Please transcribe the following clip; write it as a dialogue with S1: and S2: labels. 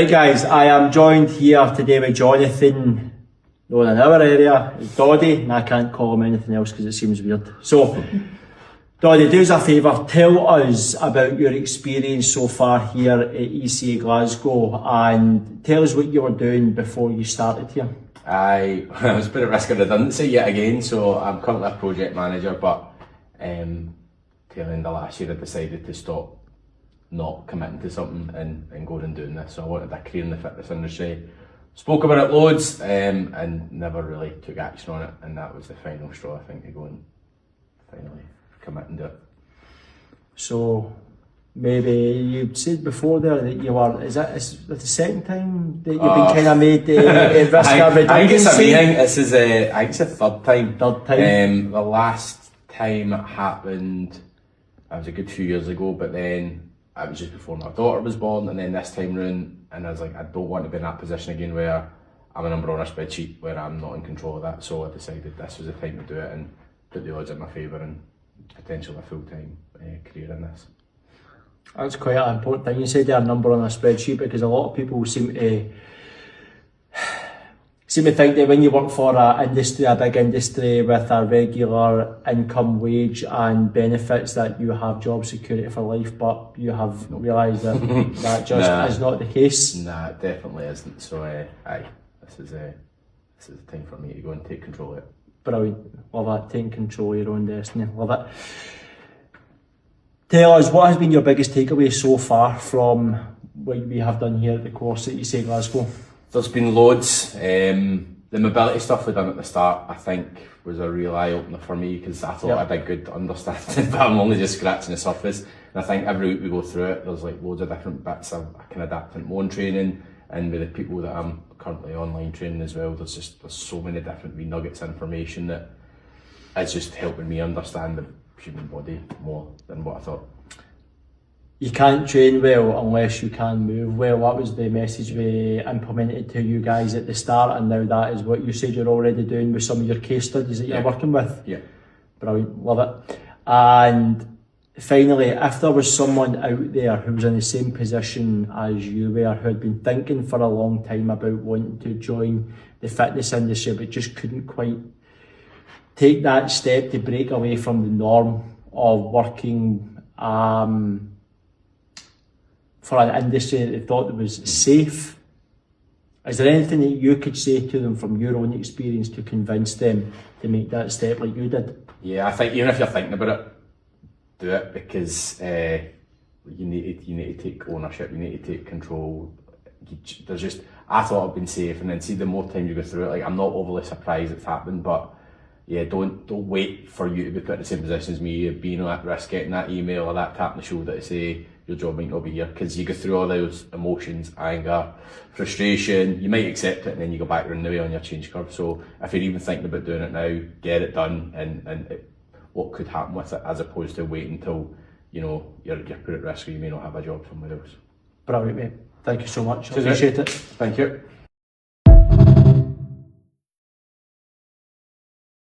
S1: Hey guys, I am joined here today with Jonathan, known in our area as Doddy, and I can't call him anything else because it seems weird. So, Doddy, do us a favour, tell us about your experience so far here at ECA Glasgow and tell us what you were doing before you started here.
S2: I was put at risk of redundancy yet again, so I'm currently a project manager, but tail end of last year I decided to stop not committing to something and going and doing this. So I wanted a career in the fitness industry. Spoke about it loads and never really took action on it, and that was the final straw, I think, to go and finally commit and do it.
S1: So maybe you said before there that you were, is that the second time that you've been kind of made at risk of redundancy?
S2: I think it's amazing. This is I think it's the third time.
S1: Third time?
S2: The last time it happened, it was a good few years ago, but then it was just before my daughter was born, and then this time round, and I was like, I don't want to be in that position again where I'm a number on a spreadsheet where I'm not in control of that. So I decided this was the time to do it and put the odds in my favour and potentially a full-time career in this.
S1: That's quite an important thing. You said there, a number on a spreadsheet, because a lot of people seem to think that when you work for a big industry with a regular income wage and benefits that you have job security for life, but you have realised that that just is not the case.
S2: Nah, it definitely isn't. So this is the time for me to go and take control of it.
S1: Brilliant, love that, taking control of your own destiny, love it. Tell us, what has been your biggest takeaway so far from what we have done here at the course at ECA Glasgow?
S2: There's been loads. The mobility stuff we done at the start, I think, was a real eye-opener for me, because I thought I had a good understanding, but I'm only just scratching the surface. And I think every week we go through it, there's like loads of different bits I can adapt into my own training, and with the people that I'm currently online training as well, there's so many different wee nuggets of information that is just helping me understand the human body more than what I thought.
S1: You can't train well unless you can move well. That was the message we implemented to you guys at the start, and now that is what you said you're already doing with some of your case studies that you're working with.
S2: Yeah.
S1: Brilliant, love it. And finally, if there was someone out there who was in the same position as you were, who had been thinking for a long time about wanting to join the fitness industry but just couldn't quite take that step to break away from the norm of working for an industry that they thought that was safe, is there anything that you could say to them from your own experience to convince them to make that step like you did?
S2: Yeah, I think even if you're thinking about it, do it, because you need to take ownership, you need to take control. I thought I'd been safe, and then see the more time you go through it, like, I'm not overly surprised it's happened, but yeah, don't wait for you to be put in the same position as me, being at risk, getting that email or that tap on the shoulder to say your job might not be here, because you go through all those emotions, anger, frustration, you might accept it and then you go back around the way on your change curve. So if you're even thinking about doing it now, get it done, and what could happen with it, as opposed to waiting until you're put at risk or you may not have a job somewhere else.
S1: Brilliant, mate. Thank you so much. I appreciate it.
S2: Thank you.